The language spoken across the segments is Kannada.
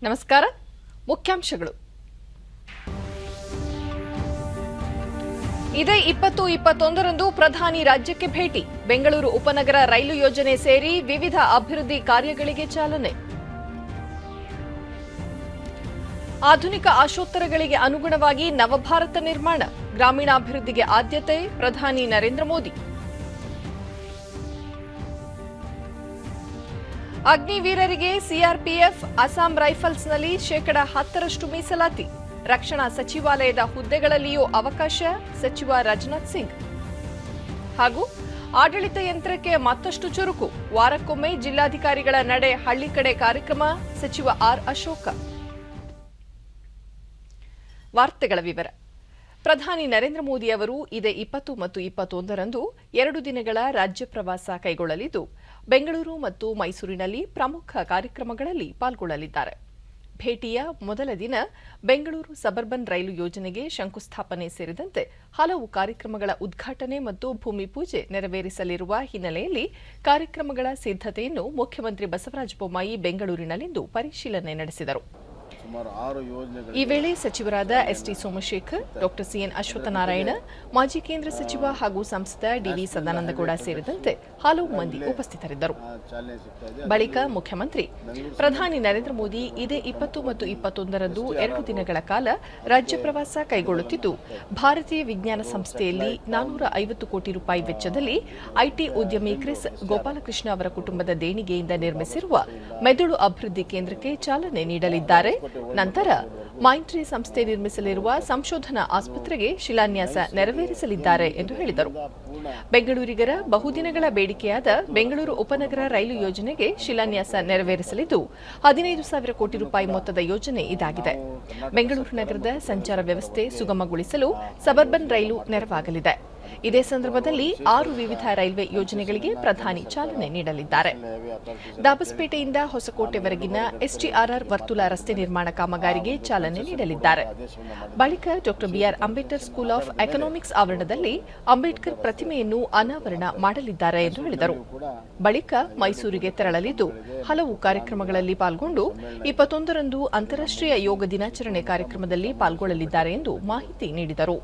ನಮಸ್ಕಾರ. ಮುಖ್ಯಾಂಶಗಳು. ಇದೇ 20-21ರಂದು ಪ್ರಧಾನಿ ರಾಜ್ಯಕ್ಕೆ ಭೇಟಿ. ಬೆಂಗಳೂರು ಉಪನಗರ ರೈಲು ಯೋಜನೆ ಸೇರಿ ವಿವಿಧ ಅಭಿವೃದ್ಧಿ ಕಾರ್ಯಗಳಿಗೆ ಚಾಲನೆ. ಆಧುನಿಕ ಆಶೋತ್ತರಗಳಿಗೆ ಅನುಗುಣವಾಗಿ ನವಭಾರತ ನಿರ್ಮಾಣ, ಗ್ರಾಮೀಣಾಭಿವೃದ್ಧಿಗೆ ಆದ್ಯತೆ, ಪ್ರಧಾನಿ ನರೇಂದ್ರ ಮೋದಿ. ಅಗ್ನಿವೀರರಿಗೆ ಸಿಆರ್ಪಿಎಫ್, ಅಸ್ಸಾಂ ರೈಫಲ್ಸ್ನಲ್ಲಿ 10% ಮೀಸಲಾತಿ. ರಕ್ಷಣಾ ಸಚಿವಾಲಯದ ಹುದ್ದೆಗಳಲ್ಲಿಯೂ ಅವಕಾಶ, ಸಚಿವ ರಾಜನಾಥ್ ಸಿಂಗ್. ಹಾಗೂ ಆಡಳಿತ ಯಂತ್ರಕ್ಕೆ ಮತ್ತಷ್ಟು ಚುರುಕು, ವಾರಕ್ಕೊಮ್ಮೆ ಜಿಲ್ಲಾಧಿಕಾರಿಗಳ ನಡೆ ಹಳ್ಳಿ ಕಡೆ ಕಾರ್ಯಕ್ರಮ, ಸಚಿವ ಆರ್ ಅಶೋಕ. ವಾರ್ತೆಗಳ ವಿವರ. ಪ್ರಧಾನಿ ನರೇಂದ್ರ ಮೋದಿ ಅವರು ಇದೇ 20 ಮತ್ತು 21ರಂದು 2 ದಿನಗಳ ರಾಜ್ಯ ಪ್ರವಾಸ ಕೈಗೊಳ್ಳಲಿದ್ದು, ಬೆಂಗಳೂರು ಮತ್ತು ಮೈಸೂರಿನಲ್ಲಿ ಪ್ರಮುಖ ಕಾರ್ಯಕ್ರಮಗಳಲ್ಲಿ ಪಾಲ್ಗೊಳ್ಳಲಿದ್ದಾರೆ. ಭೇಟಿಯ ಮೊದಲ ದಿನ ಬೆಂಗಳೂರು ಸಬರ್ಬನ್ ರೈಲು ಯೋಜನೆಗೆ ಶಂಕುಸ್ಥಾಪನೆ ಸೇರಿದಂತೆ ಹಲವು ಕಾರ್ಯಕ್ರಮಗಳ ಉದ್ಘಾಟನೆ ಮತ್ತು ಭೂಮಿ ಪೂಜೆ ನೆರವೇರಿಸಲಿರುವ ಹಿನ್ನೆಲೆಯಲ್ಲಿ ಕಾರ್ಯಕ್ರಮಗಳ ಸಿದ್ಧತೆಯನ್ನು ಮುಖ್ಯಮಂತ್ರಿ ಬಸವರಾಜ ಬೊಮ್ಮಾಯಿ ಬೆಂಗಳೂರಿನಲ್ಲಿಂದು ಪರಿಶೀಲನೆ ನಡೆಸಿದರು. ಈ ವೇಳೆ ಸಚಿವರಾದ ಎಸ್ಟಿ ಸೋಮಶೇಖರ್, ಡಾ ಸಿಎನ್ ಅಶ್ವತ್ಥನಾರಾಯಣ, ಮಾಜಿ ಕೇಂದ್ರ ಸಚಿವ ಹಾಗೂ ಸಂಸದ ಡಿವಿ ಸದಾನಂದಗೌಡ ಸೇರಿದಂತೆ ಹಲವು ಮಂದಿ ಉಪಸ್ಥಿತರಿದ್ದರು. ಬಳಿಕ ಮುಖ್ಯಮಂತ್ರಿ ಪ್ರಧಾನಿ ನರೇಂದ್ರ ಮೋದಿ ಇದೇ 20 ಮತ್ತು 21ರಂದು 2 ದಿನಗಳ ಕಾಲ ರಾಜ್ಯ ಪ್ರವಾಸ ಕೈಗೊಳ್ಳುತ್ತಿದ್ದು, ಭಾರತೀಯ ವಿಜ್ಞಾನ ಸಂಸ್ಥೆಯಲ್ಲಿ 450 ಕೋಟಿ ರೂಪಾಯಿ ವೆಚ್ಚದಲ್ಲಿ ಐಟಿ ಉದ್ಯಮಿ ಕ್ರಿಸ್ ಗೋಪಾಲಕೃಷ್ಣ ಅವರ ಕುಟುಂಬದ ದೇಣಿಗೆಯಿಂದ ನಿರ್ಮಿಸಿರುವ ಮೆದುಳು ಅಭಿವೃದ್ಧಿ ಕೇಂದ್ರಕ್ಕೆ ಚಾಲನೆ ನೀಡಲಿದ್ದಾರೆ. ನಂತರ ಮೈಂಟ್ರಿ ಸಂಸ್ಥೆ ನಿರ್ಮಿಸಲಿರುವ ಸಂಶೋಧನಾ ಆಸ್ಪತ್ರೆಗೆ ಶಿಲಾನ್ಯಾಸ ನೆರವೇರಿಸಲಿದ್ದಾರೆ ಎಂದು ಹೇಳಿದರು. ಬೆಂಗಳೂರಿಗರ ಬಹುದಿನಗಳ ಬೇಡಿಕೆಯಾದ ಬೆಂಗಳೂರು ಉಪನಗರ ರೈಲು ಯೋಜನೆಗೆ ಶಿಲಾನ್ಯಾಸ ನೆರವೇರಿಸಲಿದ್ದು, 15,000 ಕೋಟಿ ರೂಪಾಯಿ ಮೊತ್ತದ ಯೋಜನೆ ಇದಾಗಿದೆ. ಬೆಂಗಳೂರು ನಗರದ ಸಂಚಾರ ವ್ಯವಸ್ಥೆ ಸುಗಮಗೊಳಿಸಲು ಸಬರ್ಬನ್ ರೈಲು ನೆರವಾಗಲಿದೆ. ಇದೇ ಸಂದರ್ಭದಲ್ಲಿ 6 ವಿವಿಧ ರೈಲ್ವೆ ಯೋಜನೆಗಳಿಗೆ ಪ್ರಧಾನಿ ಚಾಲನೆ ನೀಡಲಿದ್ದಾರೆ. ದಾಬಸ್ಪೇಟೆಯಿಂದ ಹೊಸಕೋಟೆವರೆಗಿನ ಎಸ್ಟಿಆರ್ಆರ್ ವರ್ತುಲ ರಸ್ತೆ ನಿರ್ಮಾಣ ಕಾಮಗಾರಿಗೆ ಚಾಲನೆ ನೀಡಲಿದ್ದಾರೆ. ಬಳಿಕ ಡಾ BR Ambedkar school of economics ಆವರಣದಲ್ಲಿ ಅಂಬೇಡ್ಕರ್ ಪ್ರತಿಮೆಯನ್ನು ಅನಾವರಣ ಮಾಡಲಿದ್ದಾರೆ ಎಂದು ಹೇಳಿದರು. ಬಳಿಕ ಮೈಸೂರಿಗೆ ತೆರಳಲಿದ್ದು, ಹಲವು ಕಾರ್ಯಕ್ರಮಗಳಲ್ಲಿ ಪಾಲ್ಗೊಂಡು 21ರಂದು ಅಂತಾರಾಷ್ಟ್ರೀಯ ಯೋಗ ದಿನಾಚರಣೆ ಕಾರ್ಯಕ್ರಮದಲ್ಲಿ ಪಾಲ್ಗೊಳ್ಳಲಿದ್ದಾರೆ ಎಂದು ಮಾಹಿತಿ ನೀಡಿದರು.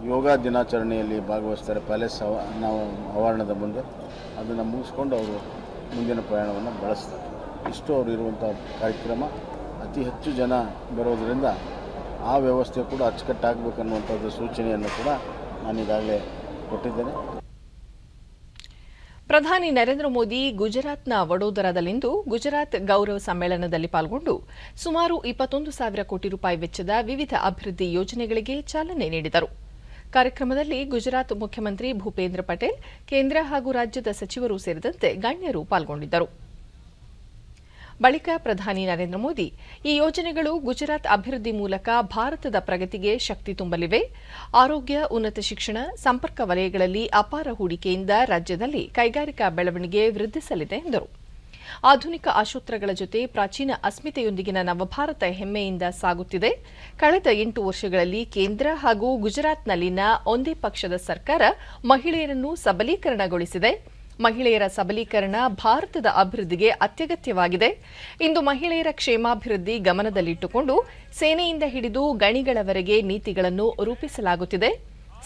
ಯೋಗ ದಿನಾಚರಣೆಯಲ್ಲಿ ಭಾಗವಹಿಸ್ತಾರೆ. ಪ್ಯಾಲೇಸ್ ನಾವು ಆವರಣದ ಮುಂದೆ ಅದನ್ನು ಮುಗಿಸ್ಕೊಂಡು ಅವರು ಮುಂದಿನ ಪ್ರಯಾಣವನ್ನು ಬಳಸ್ತಾರೆ. ಇಷ್ಟು ಅವರು ಇರುವಂಥ ಕಾರ್ಯಕ್ರಮ ಅತಿ ಹೆಚ್ಚು ಜನ ಬರೋದರಿಂದ ಆ ವ್ಯವಸ್ಥೆ ಕೂಡ ಅಚ್ಚುಕಟ್ಟಾಗಬೇಕನ್ನುವಂಥದ್ದು ಸೂಚನೆಯನ್ನು ಕೂಡ ನಾನೀಗಾಗಲೇ ಕೊಟ್ಟಿದ್ದೇನೆ. ಪ್ರಧಾನಿ ನರೇಂದ್ರ ಮೋದಿ ಗುಜರಾತ್ನ ವಡೋದರಾದಲ್ಲಿಂದು ಗುಜರಾತ್ ಗೌರವ ಸಮ್ಮೇಳನದಲ್ಲಿ ಪಾಲ್ಗೊಂಡು ಸುಮಾರು 21,000 ಕೋಟಿ ರೂಪಾಯಿ ವೆಚ್ಚದ ವಿವಿಧ ಅಭಿವೃದ್ಧಿ ಯೋಜನೆಗಳಿಗೆ ಚಾಲನೆ ನೀಡಿದರು. ಕಾರ್ಯಕ್ರಮದಲ್ಲಿ ಗುಜರಾತ್ ಮುಖ್ಯಮಂತ್ರಿ ಭೂಪೇಂದ್ರ ಪಟೇಲ್, ಕೇಂದ್ರ ಹಾಗೂ ರಾಜ್ಯದ ಸಚಿವರು ಸೇರಿದಂತೆ ಗಣ್ಯರು ಪಾಲ್ಗೊಂಡಿದ್ದರು. ಬಳಿಕ ಪ್ರಧಾನಿ ನರೇಂದ್ರ ಮೋದಿ ಈ ಯೋಜನೆಗಳು ಗುಜರಾತ್ ಅಭಿವೃದ್ಧಿ ಮೂಲಕ ಭಾರತದ ಪ್ರಗತಿಗೆ ಶಕ್ತಿ ತುಂಬಲಿವೆ, ಆರೋಗ್ಯ, ಉನ್ನತ ಶಿಕ್ಷಣ, ಸಂಪರ್ಕ ವಲಯಗಳಲ್ಲಿ ಅಪಾರ ಹೂಡಿಕೆಯಿಂದ ರಾಜ್ಯದಲ್ಲಿ ಕೈಗಾರಿಕಾ ಬೆಳವಣಿಗೆ ವೃದ್ಧಿಸಲಿದೆ ಎಂದರು. ಆಧುನಿಕ ಆಶೋತ್ತರಗಳ ಜೊತೆ ಪ್ರಾಚೀನ ಅಸ್ಮಿತೆಯೊಂದಿಗಿನ ನವಭಾರತ ಹೆಮ್ಮೆಯಿಂದ ಸಾಗುತ್ತಿದೆ. ಕಳೆದ 8 ವರ್ಷಗಳಲ್ಲಿ ಕೇಂದ್ರ ಹಾಗೂ ಗುಜರಾತ್ನಲ್ಲಿನ ಒಂದೇ ಪಕ್ಷದ ಸರ್ಕಾರ ಮಹಿಳೆಯರನ್ನು ಸಬಲೀಕರಣಗೊಳಿಸಿದೆ. ಮಹಿಳೆಯರ ಸಬಲೀಕರಣ ಭಾರತದ ಅಭಿವೃದ್ಧಿಗೆ ಅತ್ಯಗತ್ಯವಾಗಿದೆ. ಇಂದು ಮಹಿಳೆಯರ ಕ್ಷೇಮಾಭಿವೃದ್ಧಿ ಗಮನದಲ್ಲಿಟ್ಟುಕೊಂಡು ಸೇನೆಯಿಂದ ಹಿಡಿದು ಗಣಿಗಳವರೆಗೆ ನೀತಿಗಳನ್ನು ರೂಪಿಸಲಾಗುತ್ತಿದೆ.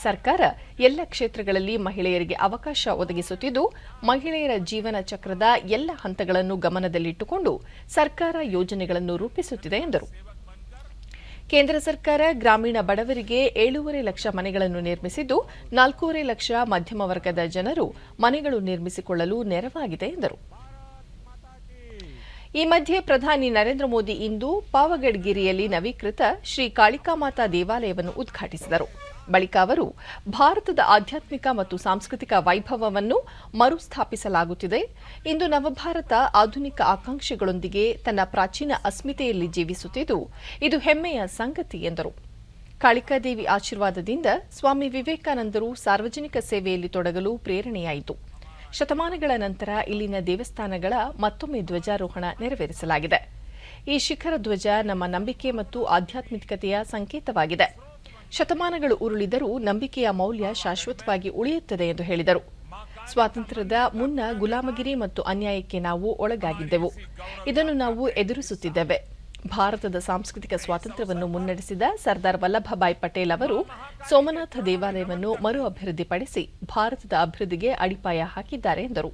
ಸರ್ಕಾರ ಎಲ್ಲ ಕ್ಷೇತ್ರಗಳಲ್ಲಿ ಮಹಿಳೆಯರಿಗೆ ಅವಕಾಶ ಒದಗಿಸುತ್ತಿದ್ದು, ಮಹಿಳೆಯರ ಜೀವನ ಚಕ್ರದ ಎಲ್ಲ ಹಂತಗಳನ್ನು ಗಮನದಲ್ಲಿಟ್ಟುಕೊಂಡು ಸರ್ಕಾರ ಯೋಜನೆಗಳನ್ನು ರೂಪಿಸುತ್ತಿದೆ ಎಂದರು. ಕೇಂದ್ರ ಸರ್ಕಾರ ಗ್ರಾಮೀಣ ಬಡವರಿಗೆ 7.5 ಲಕ್ಷ ಮನೆಗಳನ್ನು ನಿರ್ಮಿಸಿದ್ದು, 4.5 ಲಕ್ಷ ಮಧ್ಯಮ ವರ್ಗದ ಜನರು ಮನೆಗಳು ನಿರ್ಮಿಸಿಕೊಳ್ಳಲು ನೆರವಾಗಿದೆ ಎಂದರು. ಈ ಮಧ್ಯೆ ಪ್ರಧಾನಿ ನರೇಂದ್ರ ಮೋದಿ ಇಂದು ಪಾವಗಡ್ಗಿರಿಯಲ್ಲಿ ನವೀಕೃತ ಶ್ರೀ ಕಾಳಿಕಾಮಾತಾ ದೇವಾಲಯವನ್ನು ಉದ್ಘಾಟಿಸಿದರು. ಬಳಿಕ ಅವರು ಭಾರತದ ಆಧ್ಯಾತ್ಮಿಕ ಮತ್ತು ಸಾಂಸ್ಕೃತಿಕ ವೈಭವವನ್ನು ಮರುಸ್ಥಾಪಿಸಲಾಗುತ್ತಿದೆ. ಇಂದು ನವಭಾರತ ಆಧುನಿಕ ಆಕಾಂಕ್ಷೆಗಳೊಂದಿಗೆ ತನ್ನ ಪ್ರಾಚೀನ ಅಸ್ಮಿತೆಯಲ್ಲಿ ಜೀವಿಸುತ್ತಿದ್ದು, ಇದು ಹೆಮ್ಮೆಯ ಸಂಗತಿ ಎಂದರು. ಕಾಳಿಕಾದೇವಿ ಆಶೀರ್ವಾದದಿಂದ ಸ್ವಾಮಿ ವಿವೇಕಾನಂದರು ಸಾರ್ವಜನಿಕ ಸೇವೆಯಲ್ಲಿ ತೊಡಗಲು ಪ್ರೇರಣೆಯಾಯಿತು. ಶತಮಾನಗಳ ನಂತರ ಇಲ್ಲಿನ ದೇವಸ್ಥಾನಗಳ ಮತ್ತೊಮ್ಮೆ ಧ್ವಜಾರೋಹಣ ನೆರವೇರಿಸಲಾಗಿದೆ. ಈ ಶಿಖರ ಧ್ವಜ ನಮ್ಮ ನಂಬಿಕೆ ಮತ್ತು ಆಧ್ಯಾತ್ಮಿಕತೆಯ ಸಂಕೇತವಾಗಿದೆ. ಶತಮಾನಗಳು ಉರುಳಿದರೂ ನಂಬಿಕೆಯ ಮೌಲ್ಯ ಶಾಶ್ವತವಾಗಿ ಉಳಿಯುತ್ತದೆ ಎಂದು ಹೇಳಿದರು. ಸ್ವಾತಂತ್ರ್ಯದ ಮುನ್ನ ಗುಲಾಮಗಿರಿ ಮತ್ತು ಅನ್ಯಾಯಕ್ಕೆ ನಾವು ಒಳಗಾಗಿದ್ದೆವು. ಇದನ್ನು ನಾವು ಎದುರಿಸುತ್ತಿದ್ದೇವೆ. ಭಾರತದ ಸಾಂಸ್ಕೃತಿಕ ಸ್ವಾತಂತ್ರ್ಯವನ್ನು ಮುನ್ನಡೆಸಿದ ಸರ್ದಾರ್ ವಲ್ಲಭಭಾಯ್ ಪಟೇಲ್ ಅವರು ಸೋಮನಾಥ ದೇವಾಲಯವನ್ನು ಮರು ಅಭಿವೃದ್ಧಿಪಡಿಸಿ ಭಾರತದ ಅಭಿವೃದ್ಧಿಗೆ ಅಡಿಪಾಯ ಹಾಕಿದ್ದಾರೆ ಎಂದರು.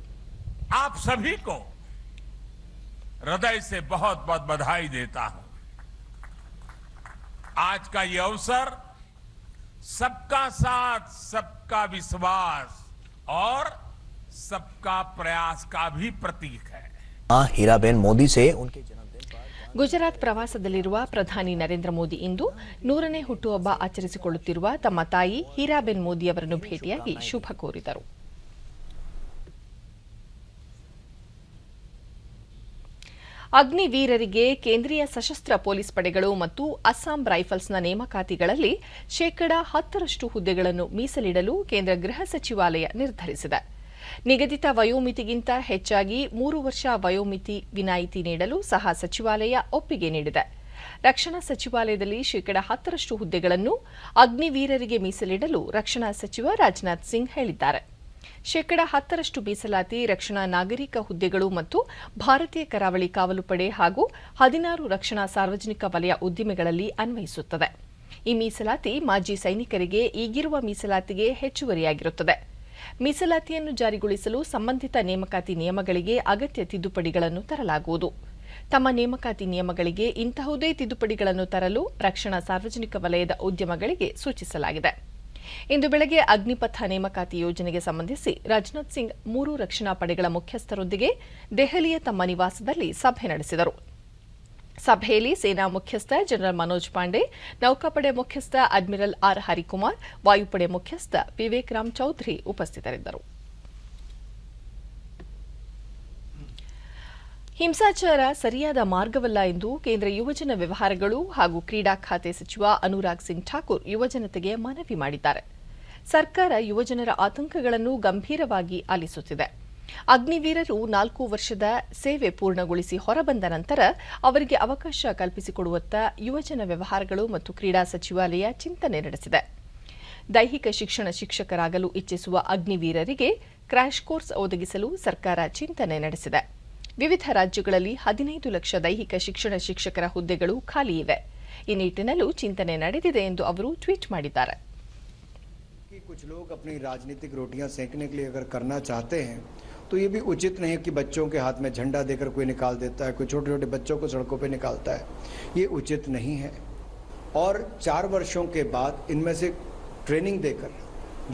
आप सभी को हृदय से बहुत बहुत बधाई देता हूं. आज का ये अवसर सबका साथ, सबका विश्वास और सबका प्रयास का भी प्रतीक है. हीराबेन मोदी से उनके ಗುಜರಾತ್ ಪ್ರವಾಸದಲ್ಲಿರುವ ಪ್ರಧಾನಿ ನರೇಂದ್ರ ಮೋದಿ ಇಂದು 100ನೇ ಹುಟ್ಟುಹಬ್ಬ ಆಚರಿಸಿಕೊಳ್ಳುತ್ತಿರುವ ತಮ್ಮ ತಾಯಿ ಹೀರಾಬೆನ್ ಮೋದಿ ಅವರನ್ನು ಭೇಟಿಯಾಗಿ ಶುಭ ಕೋರಿದರು. ಅಗ್ನಿವೀರರಿಗೆ ಕೇಂದ್ರೀಯ ಸಶಸ್ತ್ರ ಪೊಲೀಸ್ ಪಡೆಗಳು ಮತ್ತು ಅಸ್ಸಾಂ ರೈಫಲ್ಸ್ನ ನೇಮಕಾತಿಗಳಲ್ಲಿ ಶೇಕಡಾ 10ರಷ್ಟು ಹುದ್ದೆಗಳನ್ನು ಮೀಸಲಿಡಲು ಕೇಂದ್ರ ಗೃಹ ಸಚಿವಾಲಯ ನಿರ್ಧರಿಸಿದೆ. ನಿಗದಿತ ವಯೋಮಿತಿಗಿಂತ ಹೆಚ್ಚಾಗಿ 3 ವರ್ಷ ವಯೋಮಿತಿ ವಿನಾಯಿತಿ ನೀಡಲು ಸಹ ಸಚಿವಾಲಯ ಒಪ್ಪಿಗೆ ನೀಡಿದೆ. ರಕ್ಷಣಾ ಸಚಿವಾಲಯದಲ್ಲಿ ಶೇಕಡಾ 10ರಷ್ಟು ಹುದ್ದೆಗಳನ್ನು ಅಗ್ನಿವೀರರಿಗೆ ಮೀಸಲಿಡಲು ರಕ್ಷಣಾ ಸಚಿವ ರಾಜನಾಥ್ ಸಿಂಗ್ ಹೇಳಿದ್ದಾರೆ. ಶೇಕಡಾ 10ರಷ್ಟು ಮೀಸಲಾತಿ ರಕ್ಷಣಾ ನಾಗರಿಕ ಹುದ್ದೆಗಳು ಮತ್ತು ಭಾರತೀಯ ಕರಾವಳಿ ಕಾವಲು ಪಡೆ ಹಾಗೂ 16 ರಕ್ಷಣಾ ಸಾರ್ವಜನಿಕ ವಲಯ ಉದ್ದಿಮೆಗಳಲ್ಲಿ ಅನ್ವಯಿಸುತ್ತದೆ. ಈ ಮೀಸಲಾತಿ ಮಾಜಿ ಸೈನಿಕರಿಗೆ ಈಗಿರುವ ಮೀಸಲಾತಿಗೆ ಹೆಚ್ಚುವರಿಯಾಗಿರುತ್ತದೆ. ಮೀಸಲಾತಿಯನ್ನು ಜಾರಿಗೊಳಿಸಲು ಸಂಬಂಧಿತ ನೇಮಕಾತಿ ನಿಯಮಗಳಿಗೆ ಅಗತ್ಯ ತಿದ್ದುಪಡಿಗಳನ್ನು ತರಲಾಗುವುದು. ತಮ್ಮ ನೇಮಕಾತಿ ನಿಯಮಗಳಿಗೆ ಇಂತಹುದೇ ತಿದ್ದುಪಡಿಗಳನ್ನು ತರಲು ರಕ್ಷಣಾ ಸಾರ್ವಜನಿಕ ವಲಯದ ಉದ್ಯಮಗಳಿಗೆ ಸೂಚಿಸಲಾಗಿದೆ. ಇಂದು ಬೆಳಗ್ಗೆ ಅಗ್ನಿಪಥ ನೇಮಕಾತಿ ಯೋಜನೆಗೆ ಸಂಬಂಧಿಸಿ ರಾಜನಾಥ್ ಸಿಂಗ್ 3 ರಕ್ಷಣಾ ಪಡೆಗಳ ಮುಖ್ಯಸ್ಥರೊಂದಿಗೆ ದೆಹಲಿಯ ತಮ್ಮ ನಿವಾಸದಲ್ಲಿ ಸಭೆ ನಡೆಸಿದರು. ಸಭೆಯಲ್ಲಿ ಸೇನಾ ಮುಖ್ಯಸ್ಥ ಜನರಲ್ ಮನೋಜ್ ಪಾಂಡೆ, ನೌಕಾಪಡೆ ಮುಖ್ಯಸ್ಥ ಅಡ್ಮಿರಲ್ ಆರ್ ಹರಿಕುಮಾರ್, ವಾಯುಪಡೆ ಮುಖ್ಯಸ್ಥ ವಿವೇಕ್ ರಾಮ್ ಚೌಧರಿ ಉಪಸ್ಥಿತರಿದ್ದರು. ಹಿಂಸಾಚಾರ ಸರಿಯಾದ ಮಾರ್ಗವಲ್ಲ ಎಂದು ಕೇಂದ್ರ ಯುವಜನ ವ್ಯವಹಾರಗಳು ಹಾಗೂ ಕ್ರೀಡಾ ಖಾತೆ ಸಚಿವ ಅನುರಾಗ್ ಸಿಂಗ್ ಠಾಕೂರ್ ಯುವಜನತೆಗೆ ಮನವಿ ಮಾಡಿದ್ದಾರೆ. ಸರ್ಕಾರ ಯುವಜನರ ಆತಂಕಗಳನ್ನು ಗಂಭೀರವಾಗಿ ಆಲಿಸುತ್ತಿದೆ. ಅಗ್ನಿವೀರರು 4 ವರ್ಷದ ಸೇವೆ ಪೂರ್ಣಗೊಳಿಸಿ ಹೊರಬಂದ ನಂತರ ಅವರಿಗೆ ಅವಕಾಶ ಕಲ್ಪಿಸಿಕೊಡುವತ್ತ ಯುವಜನ ವ್ಯವಹಾರಗಳು ಮತ್ತು ಕ್ರೀಡಾ ಸಚಿವಾಲಯ ಚಿಂತನೆ ನಡೆಸಿದೆ. ದೈಹಿಕ ಶಿಕ್ಷಣ ಶಿಕ್ಷಕರಾಗಲು ಇಚ್ಛಿಸುವ ಅಗ್ನಿವೀರರಿಗೆ ಕ್ರ್ಯಾಶ್ ಕೋರ್ಸ್ ಒದಗಿಸಲು ಸರ್ಕಾರ ಚಿಂತನೆ ನಡೆಸಿದೆ. ವಿವಿಧ ರಾಜ್ಯಗಳಲ್ಲಿ 15 ಲಕ್ಷ ದೈಹಿಕ ಶಿಕ್ಷಣ ಶಿಕ್ಷಕರ ಹುದ್ದೆಗಳು ಖಾಲಿ ಇವೆ. ಈ ನಿಟ್ಟಿನಲ್ಲೂ ಚಿಂತನೆ ನಡೆದಿದೆ ಎಂದು ಅವರು ಟ್ವೀಟ್ ಮಾಡಿದ್ದಾರೆ. कुछ लोग अपनी राजनीतिक रोटियां सेकने के लिए अगर करना चाहते हैं तो ये भी उचित नहीं है कि बच्चों के हाथ में झंडा देकर कोई निकाल देता है, कोई छोटे छोटे बच्चों को सड़कों पे निकालता है. ये उचित नहीं है. और 4 वर्षों के बाद इनमें से ट्रेनिंग देकर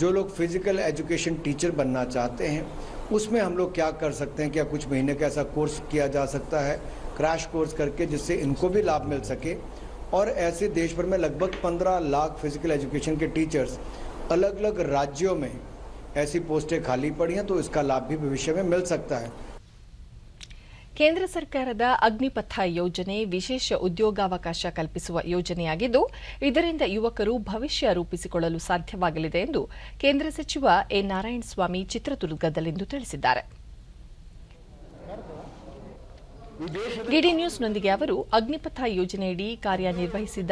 जो लोग फिजिकल एजुकेशन टीचर बनना चाहते हैं उसमें हम लोग क्या कर सकते हैं, क्या कुछ महीने का ऐसा कोर्स किया जा सकता है क्रैश कोर्स करके, जिससे इनको भी लाभ मिल सके. और ऐसे देश भर में लगभग 15 लाख फिजिकल एजुकेशन के टीचर्स अलग अलग राज्यों में ऐसी पोस्टें खाली पड़ी हैं, तो इसका लाभ भी भविष्य में मिल सकता है. ಕೇಂದ್ರ ಸರ್ಕಾರದ ಅಗ್ನಿಪಥ ಯೋಜನೆ ವಿಶೇಷ ಉದ್ಯೋಗಾವಕಾಶ ಕಲ್ಪಿಸುವ ಯೋಜನೆಯಾಗಿದ್ದು, ಇದರಿಂದ ಯುವಕರು ಭವಿಷ್ಯ ರೂಪಿಸಿಕೊಳ್ಳಲು ಸಾಧ್ಯವಾಗಲಿದೆ ಎಂದು ಕೇಂದ್ರ ಸಚಿವ ಎ ನಾರಾಯಣಸ್ವಾಮಿ ಚಿತ್ರದುರ್ಗದಲ್ಲಿಂದು ತಿಳಿಸಿದ್ದಾರೆ. ಡಿಡಿ ನ್ಯೂಸ್ನೊಂದಿಗೆ ಅವರು ಅಗ್ನಿಪಥ ಯೋಜನೆಯಡಿ ಕಾರ್ಯನಿರ್ವಹಿಸಿದ